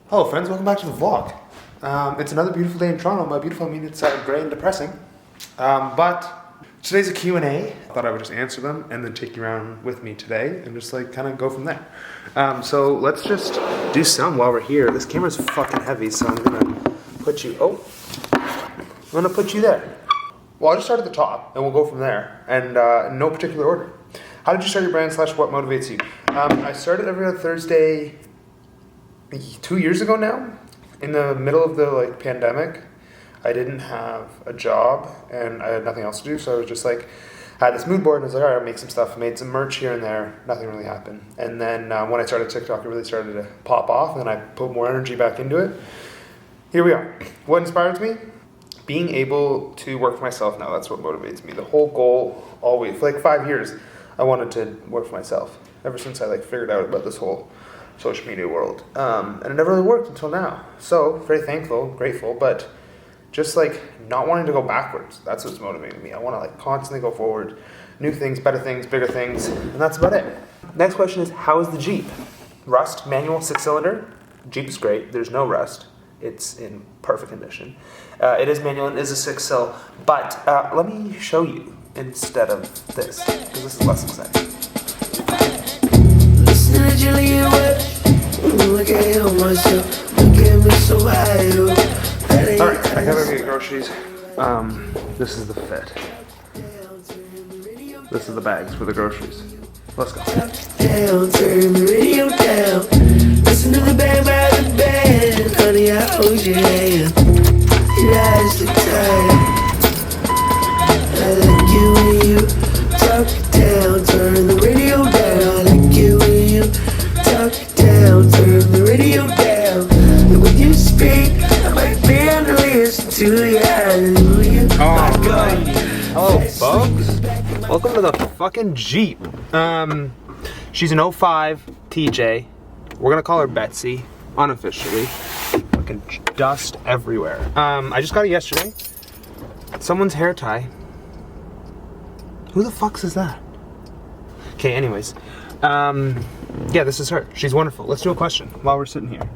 Hello friends, welcome back to the vlog. It's another beautiful day in Toronto. By beautiful I mean it's grey and depressing. But today's a Q&A. I thought I would just answer them and then take you around with me today and just like kind of go from there. So let's just do some while we're here. This camera's fucking heavy, so I'm gonna put you, there. Well, I'll just start at the top and we'll go from there, and in no particular order. How did you start your brand / what motivates you? I started every other Thursday 2 years ago now, in the middle of the pandemic. I didn't have a job and I had nothing else to do, so I was just like, I had this mood board and I was like, all right, I'll make some stuff. I made some merch here and there. Nothing really happened. And then when I started TikTok, it really started to pop off, and then I put more energy back into it. Here we are. What inspires me? Being able to work for myself now. That's what motivates me. The whole goal, always, for like 5 years, I wanted to work for myself. Ever since I figured out about this whole social media world. And it never really worked until now. So, very thankful, grateful, but just not wanting to go backwards. That's what's motivating me. I want to constantly go forward. New things, better things, bigger things, and that's about it. Next question is, how is the Jeep? Rust, manual, 6-cylinder. Jeep is great. There's no rust. It's in perfect condition. It is manual and is a 6-cylinder, but let me show you instead of this, because this is less exciting. Alright, I gotta get groceries. This is the fit. This is the bags for the groceries. Let's go. Down, turn the radio down. Listen to the band by the band. Honey, I hold your hand. Your eyes look tired. I like you when you talk down. Turn the radio down. I like you when you talk down. Turn the radio down. And when you speak, I might be able to listen to you. Hallelujah. Oh, God. Hello, folks. Welcome to the fucking Jeep. She's an 05 TJ. We're gonna call her Betsy, unofficially. Fucking dust everywhere. I just got it yesterday. Someone's hair tie. Who the fuck is that? Okay, anyways. Yeah, this is her. She's wonderful. Let's do a question while we're sitting here.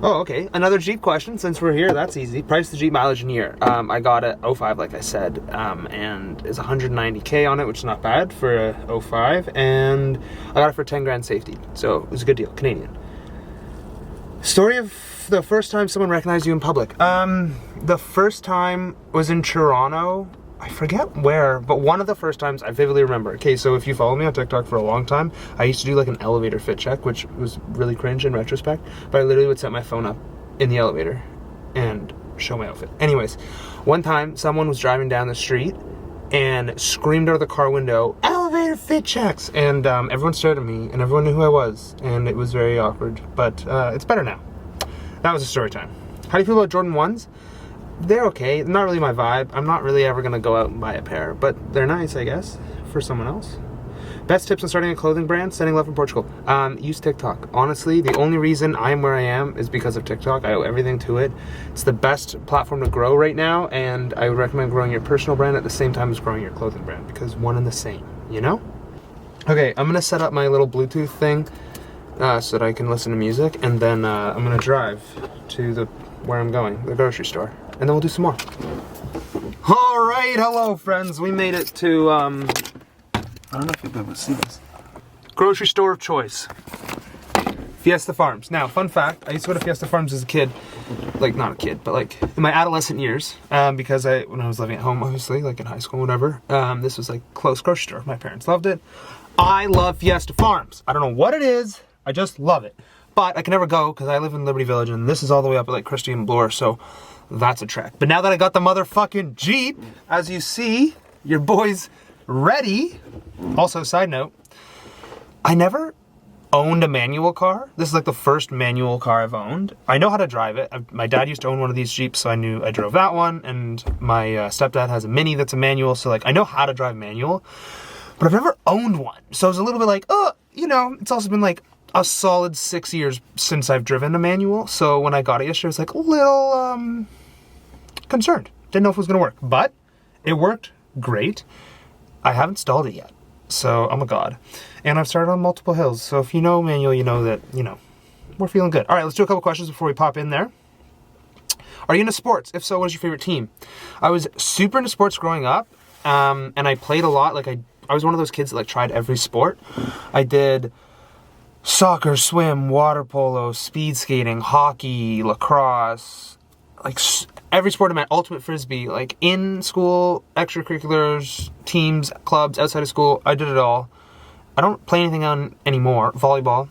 Oh, okay. Another Jeep question, since we're here. That's easy. Price the Jeep, mileage in year. I got a 05, like I said, and it's 190K on it, which is not bad for a 05, and I got it for 10 grand safety, so it was a good deal. Canadian. Story of the first time someone recognized you in public. The first time was in Toronto. I forget where, but one of the first times I vividly remember. Okay, so if you follow me on TikTok for a long time, I used to do an elevator fit check, which was really cringe in retrospect, but I literally would set my phone up in the elevator and show my outfit. Anyways, one time someone was driving down the street and screamed out of the car window, "Elevator fit checks!" And everyone stared at me and everyone knew who I was, and it was very awkward, but it's better now. That was a story time. How do you feel about Jordan 1s? They're okay. Not really my vibe. I'm not really ever gonna go out and buy a pair, but they're nice, I guess, for someone else. Best tips on starting a clothing brand? Sending love from Portugal. Use TikTok. Honestly, the only reason I am where I am is because of TikTok. I owe everything to it. It's the best platform to grow right now, and I would recommend growing your personal brand at the same time as growing your clothing brand, because one and the same, you know? Okay, I'm gonna set up my little Bluetooth thing so that I can listen to music, and then I'm gonna drive to where I'm going, the grocery store. And then we'll do some more. All right, hello friends. We made it to, I don't know if you'll be able to see this. Grocery store of choice. Fiesta Farms. Now, fun fact, I used to go to Fiesta Farms as a kid. Not a kid, but in my adolescent years. Because when I was living at home, obviously, in high school, whatever. This was close grocery store. My parents loved it. I love Fiesta Farms. I don't know what it is. I just love it. But I can never go because I live in Liberty Village, and this is all the way up at Christie and Bloor, so that's a trek. But now that I got the motherfucking Jeep, as you see, your boy's ready. Also, side note, I never owned a manual car. This is the first manual car I've owned. I know how to drive it. My dad used to own one of these Jeeps, so I drove that one, and my stepdad has a Mini that's a manual, so I know how to drive manual, but I've never owned one. So I was a little bit it's also been a solid 6 years since I've driven a manual, so when I got it yesterday, I was a little concerned. Didn't know if it was gonna work, but it worked great. I haven't installed it yet, so I'm a god. And I've started on multiple hills, so if you know manual, you know that, we're feeling good. All right, let's do a couple questions before we pop in there. Are you into sports? If so, what is your favorite team? I was super into sports growing up, and I played a lot. Like I was one of those kids that like tried every sport. I did soccer, swim, water polo, speed skating, hockey, lacrosse, like every sport I meant, ultimate frisbee, like in school, extracurriculars, teams, clubs, outside of school, I did it all. I don't play anything on anymore, volleyball,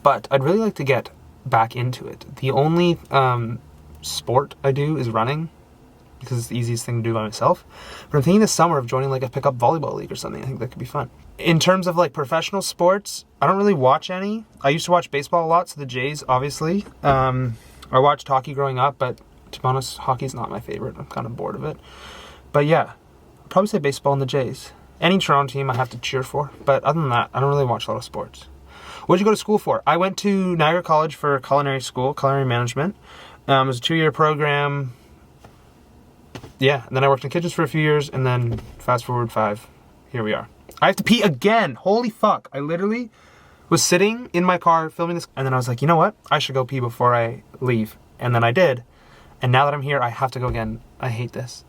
but I'd really like to get back into it. The only sport I do is running, because it's the easiest thing to do by myself. But I'm thinking this summer of joining like a pickup volleyball league or something. I think that could be fun. In terms of like professional sports, I don't really watch any. I used to watch baseball a lot, so the Jays, obviously. I watched hockey growing up, but to be honest, hockey's not my favorite. I'm kind of bored of it. But yeah, I'd probably say baseball and the Jays. Any Toronto team I have to cheer for, but other than that, I don't really watch a lot of sports. What did you go to school for? I went to Niagara College for culinary school, culinary management. It was a 2-year program. Yeah, and then I worked in kitchens for a few years, and then fast forward 5, here we are. I have to pee again. Holy fuck. I literally was sitting in my car filming this, and then I was like, you know what? I should go pee before I leave. And then I did. And now that I'm here, I have to go again. I hate this.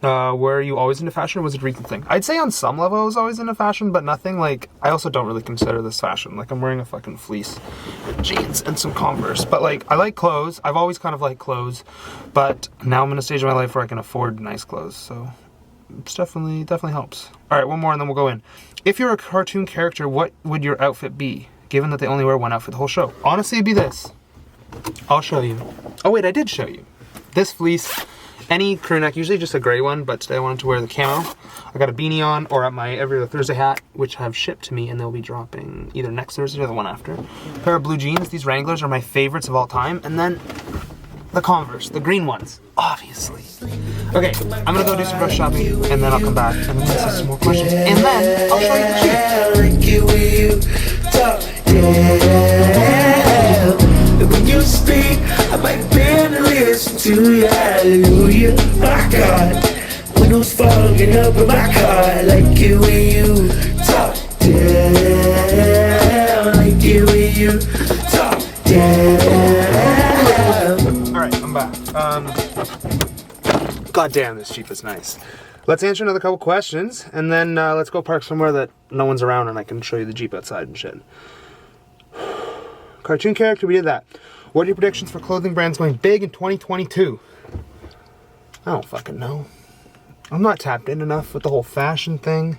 Were you always into fashion, or was it a recent thing? I'd say on some level I was always into fashion, but nothing like, I also don't really consider this fashion. Like, I'm wearing a fucking fleece, jeans, and some Converse. But like, I like clothes. I've always kind of liked clothes, but now I'm in a stage of my life where I can afford nice clothes, so it's definitely helps. All right, one more and then we'll go in. If you're a cartoon character, what would your outfit be, given that they only wear one outfit the whole show? Honestly, it'd be this. I'll show you. Oh wait, I did show you. This fleece, any crew neck, usually just a gray one, but today I wanted to wear the camo. I got a beanie on, or at my every other Thursday hat, which have shipped to me, and they'll be dropping either next Thursday or the one after. A pair of blue jeans. These Wranglers are my favorites of all time. And then the Converse, the green ones, obviously. Okay, I'm gonna go do some grocery shopping, and then I'll come back, and then we'll ask some more questions, and then I'll show you the And when you speak, I might bend and listen to you. Hallelujah, my God. Windows fogging up in my car. I like it when you talk down. I like it when you talk down. Alright, I'm back. God damn, this Jeep is nice. Let's answer another couple questions, and then let's go park somewhere that no one's around and I can show you the Jeep outside and shit. Cartoon character, we did that. What are your predictions for clothing brands going big in 2022? I don't fucking know. I'm not tapped in enough with the whole fashion thing.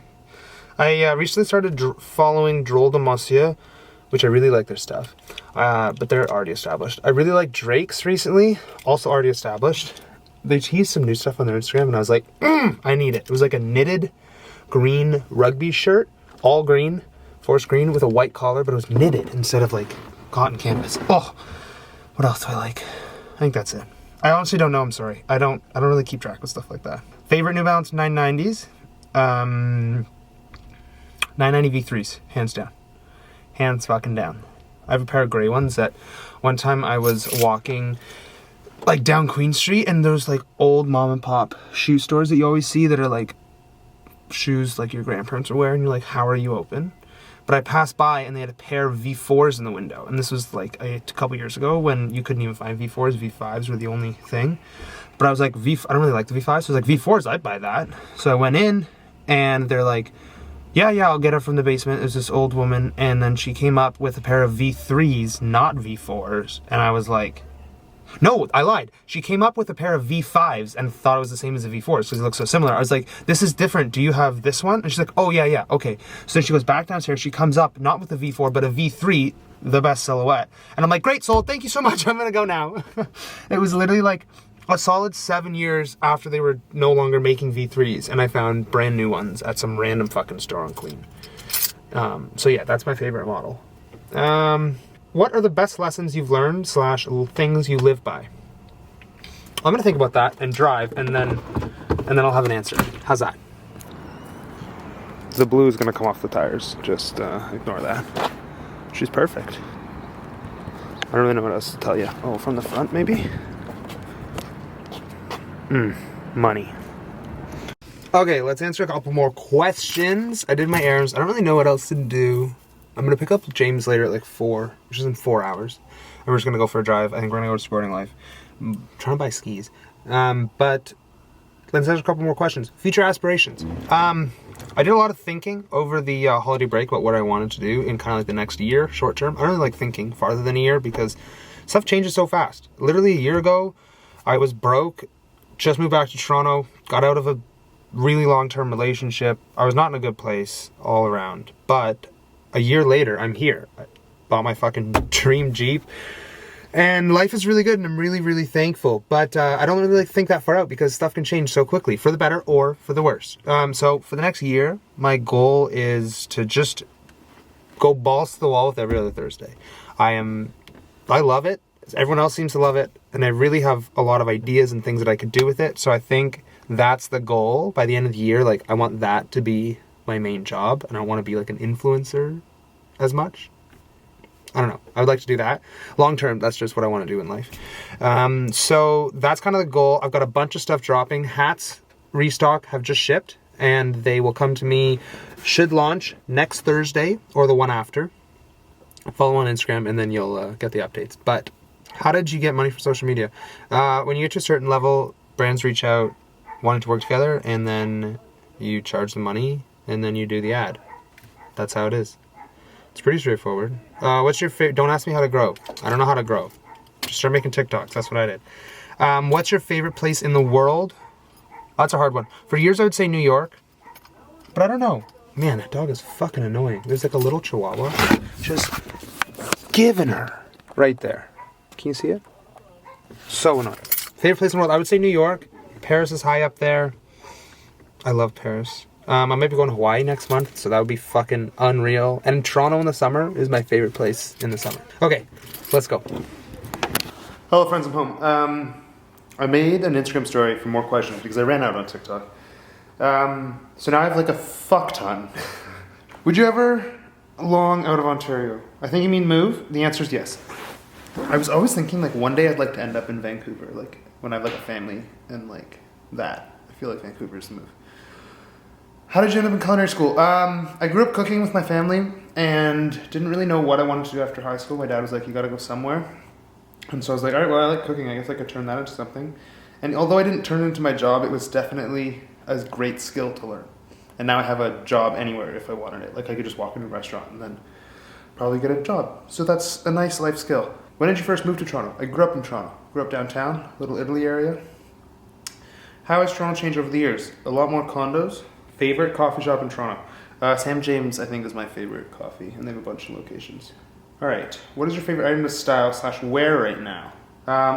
I recently started following Drôle de Monsieur, which I really like their stuff, but they're already established. I really like Drake's recently, also already established. They teased some new stuff on their Instagram, and I was like, I need it. It was like a knitted green rugby shirt, all green, forest green with a white collar, but it was knitted instead of like cotton canvas. Oh, what else do I like? I think that's it. I honestly don't know, I'm sorry. I don't really keep track of stuff like that. Favorite New Balance 990s? 990 V3s, hands down. Hands fucking down. I have a pair of gray ones that one time I was walking like down Queen Street, and there's like old mom and pop shoe stores that you always see that are like shoes like your grandparents are wearing. You're like, how are you open? But I passed by and they had a pair of V4s in the window. And this was like a couple years ago when you couldn't even find V4s. V5s were the only thing. But I was like, I don't really like the V5s. So I was like, V4s, I'd buy that. So I went in and they're like, yeah, I'll get her from the basement. It was this old woman. And then she came up with a pair of V3s, not V4s. And I was like, no, I lied. She came up with a pair of V5s and thought it was the same as the V4s because it looks so similar. I was like, this is different. Do you have this one? And she's like, oh, yeah, okay. So then she goes back downstairs. She comes up, not with a V4, but a V3, the best silhouette. And I'm like, great, sold. Thank you so much. I'm going to go now. It was literally like a solid 7 years after they were no longer making V3s. And I found brand new ones at some random fucking store on Queen. So yeah, that's my favorite model. What are the best lessons you've learned / things you live by? I'm gonna think about that and drive, and then I'll have an answer. How's that? The blue is gonna come off the tires. Just ignore that. She's perfect. I don't really know what else to tell you. Oh, from the front maybe? Money. Okay, let's answer a couple more questions. I did my errands. I don't really know what else to do. I'm going to pick up James later at like 4, which is in 4 hours. And we're just going to go for a drive. I think we're going to go to Sporting Life. I'm trying to buy skis. But let's answer a couple more questions. Future aspirations. I did a lot of thinking over the holiday break about what I wanted to do in kind of like the next year, short term. I don't really like thinking farther than a year because stuff changes so fast. Literally a year ago, I was broke, just moved back to Toronto, got out of a really long-term relationship. I was not in a good place all around. But a year later, I'm here. I bought my fucking dream Jeep. And life is really good, and I'm really, really thankful. But I don't really think that far out because stuff can change so quickly, for the better or for the worse. So for the next year, my goal is to just go balls to the wall with every other Thursday. I love it. Everyone else seems to love it. And I really have a lot of ideas and things that I could do with it. So I think that's the goal. By the end of the year, like, I want that to be my main job. And I want to be like an influencer as much. I don't know. I would like to do that. Long term, that's just what I want to do in life. So that's kind of the goal. I've got a bunch of stuff dropping. Hats, restock, have just shipped. And they will come to me, should launch next Thursday or the one after. Follow on Instagram and then you'll get the updates. But how did you get money for social media? When you get to a certain level, brands reach out wanting to work together. And then you charge them money. And then you do the ad. That's how it is. It's pretty straightforward. What's your favorite? Don't ask me how to grow. I don't know how to grow. Just start making TikToks. That's what I did. What's your favorite place in the world? That's a hard one. For years, I would say New York. But I don't know. Man, that dog is fucking annoying. There's like a little chihuahua just giving her right there. Can you see it? So annoying. Favorite place in the world? I would say New York. Paris is high up there. I love Paris. I might be going to Hawaii next month, so that would be fucking unreal. And Toronto in the summer is my favorite place in the summer. Okay, let's go. Hello, friends, I'm home. I made an Instagram story for more questions because I ran out on TikTok. So now I have like a fuck ton. Would you ever long out of Ontario? I think you mean move. The answer is yes. I was always thinking like one day I'd like to end up in Vancouver, like when I have like a family and like that. I feel like Vancouver is the move. How did you end up in culinary school? I grew up cooking with my family and didn't really know what I wanted to do after high school. My dad was like, you gotta go somewhere. And so I was like, all right, well, I like cooking. I guess I could turn that into something. And although I didn't turn it into my job, it was definitely a great skill to learn. And now I have a job anywhere if I wanted it. Like I could just walk into a restaurant and then probably get a job. So that's a nice life skill. When did you first move to Toronto? I grew up in Toronto. Grew up downtown, Little Italy area. How has Toronto changed over the years? A lot more condos. Favorite coffee shop in Toronto? Sam James, I think, is my favorite coffee, and they have a bunch of locations. All right, what is your favorite item to style / wear right now?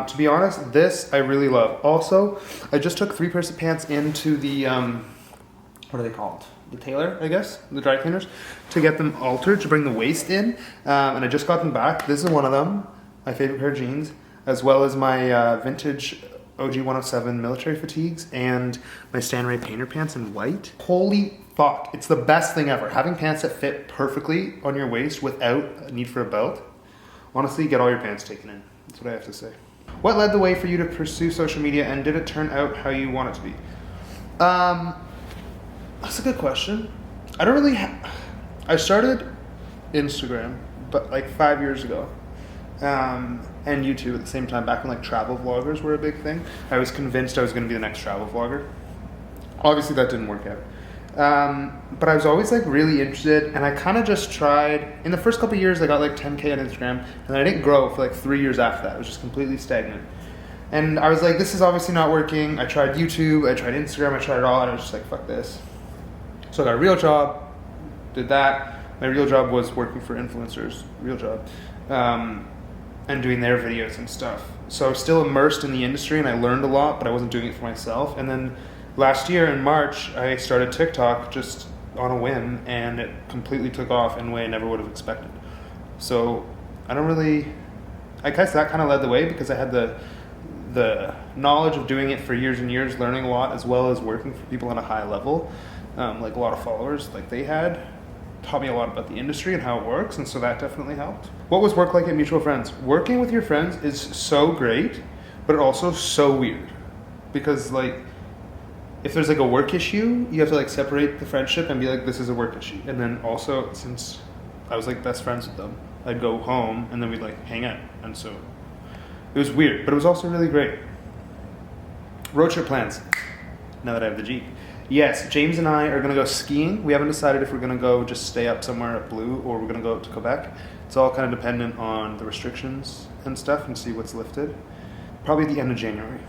To be honest, this I really love. Also, I just took 3 pairs of pants into the, what are they called? The tailor, I guess, the dry cleaners, to get them altered, to bring the waist in, and I just got them back. This is one of them, my favorite pair of jeans, as well as my vintage OG 107 military fatigues and my Stan Ray painter pants in white. Holy fuck, it's the best thing ever. Having pants that fit perfectly on your waist without a need for a belt. Honestly, get all your pants taken in. That's what I have to say. What led the way for you to pursue social media and did it turn out how you want it to be? That's a good question. I don't really I started Instagram, but like 5 years ago. And YouTube at the same time, back when like travel vloggers were a big thing. I was convinced I was going to be the next travel vlogger. Obviously that didn't work out. But I was always like really interested, and I kind of just tried. In the first couple of years I got like 10K on Instagram, and then I didn't grow for like 3 years after that. It was just completely stagnant. And I was like, this is obviously not working. I tried YouTube, I tried Instagram, I tried it all, and I was just like, fuck this. So I got a real job, did that. My real job was working for influencers, real job. And doing their videos and stuff. So I was still immersed in the industry and I learned a lot, but I wasn't doing it for myself. And then last year in March, I started TikTok just on a whim, and it completely took off in a way I never would have expected. So I guess that kind of led the way because I had the knowledge of doing it for years and years, learning a lot, as well as working for people on a high level, like a lot of followers like they had. Taught me a lot about the industry and how it works, and so that definitely helped. What was work like at Mutual Friends? Working with your friends is so great, but also so weird. Because like, if there's like a work issue, you have to like separate the friendship and be like, this is a work issue. And then also, since I was like best friends with them. I'd go home and then we'd like hang out, and so it was weird, but it was also really great. Road trip plans. Now that I have the Jeep. Yes, James and I are gonna go skiing. We haven't decided if we're gonna go just stay up somewhere at Blue or we're gonna go up to Quebec. It's all kind of dependent on the restrictions and stuff and see what's lifted. Probably the end of January.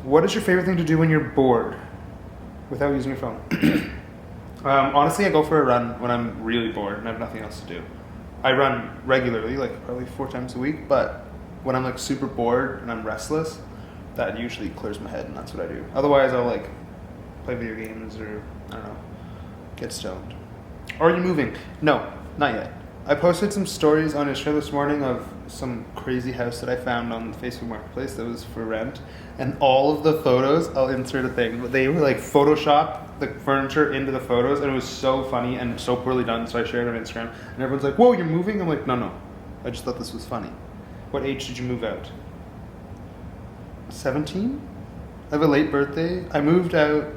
What is your favorite thing to do when you're bored without using your phone? Honestly, I go for a run when I'm really bored and I have nothing else to do. I run regularly, like probably 4 times a week, but when I'm like super bored and I'm restless, that usually clears my head and that's what I do. Otherwise, I'll like play video games or, I don't know, get stoned. Are you moving? No, not yet. I posted some stories on Instagram this morning of some crazy house that I found on the Facebook Marketplace that was for rent. And all of the photos, I'll insert a thing, but they were like Photoshopped the furniture into the photos, and it was so funny and so poorly done, so I shared it on Instagram. And everyone's like, whoa, you're moving? I'm like, no. I just thought this was funny. What age did you move out? 17? I have a late birthday. I moved out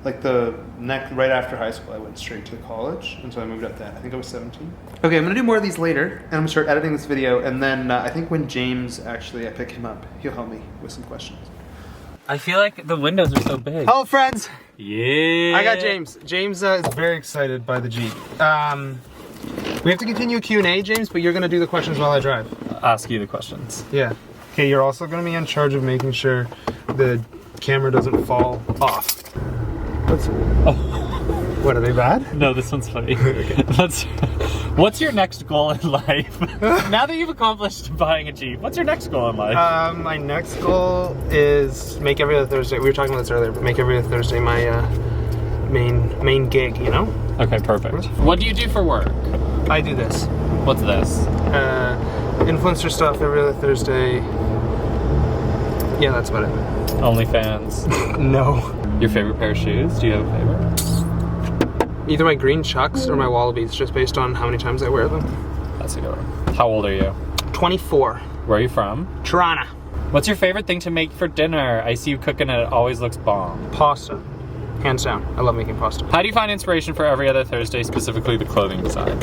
like right after high school. I went straight to college, and so I moved out then. I think I was 17. Okay, I'm gonna do more of these later, and I'm gonna start editing this video, and then I think when James I pick him up, he'll help me with some questions. I feel like the windows are so big. Hello, friends. Yeah. I got James. James is very excited by the Jeep. We have to continue Q&A, James, but you're gonna do the questions while I drive. Ask you the questions. Yeah. Okay, you're also gonna be in charge of making sure the camera doesn't fall off. What, are they bad? No, this one's funny. What's your next goal in life? Now that you've accomplished buying a Jeep, what's your next goal in life? My next goal is make every other Thursday. We were talking about this earlier, but make every other Thursday my main gig, you know? Okay, perfect. What do you do for work? I do this. What's this? Influencer stuff every other Thursday. Yeah, that's about it. OnlyFans? No. Your favorite pair of shoes? Do you have a favorite? Either my green Chucks or my Wallabies, just based on how many times I wear them. That's a good one. How old are you? 24. Where are you from? Toronto. What's your favorite thing to make for dinner? I see you cooking and it always looks bomb. Pasta. Hands down. I love making pasta. How do you find inspiration for every other Thursday, specifically the clothing design?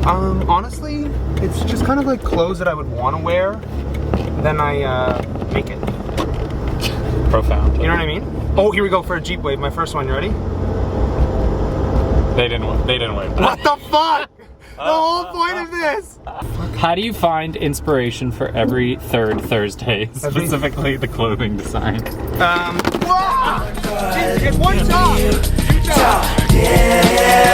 Honestly, it's just kind of like clothes that I would want to wear, then I make it. Profound. You know what I mean? Oh, here we go for a Jeep Wave, my first one. You ready? They didn't win. What the fuck? The whole point of this! How do you find inspiration for every third Thursday, specifically the clothing design? Whoa! It's one top! Two tops! Yeah,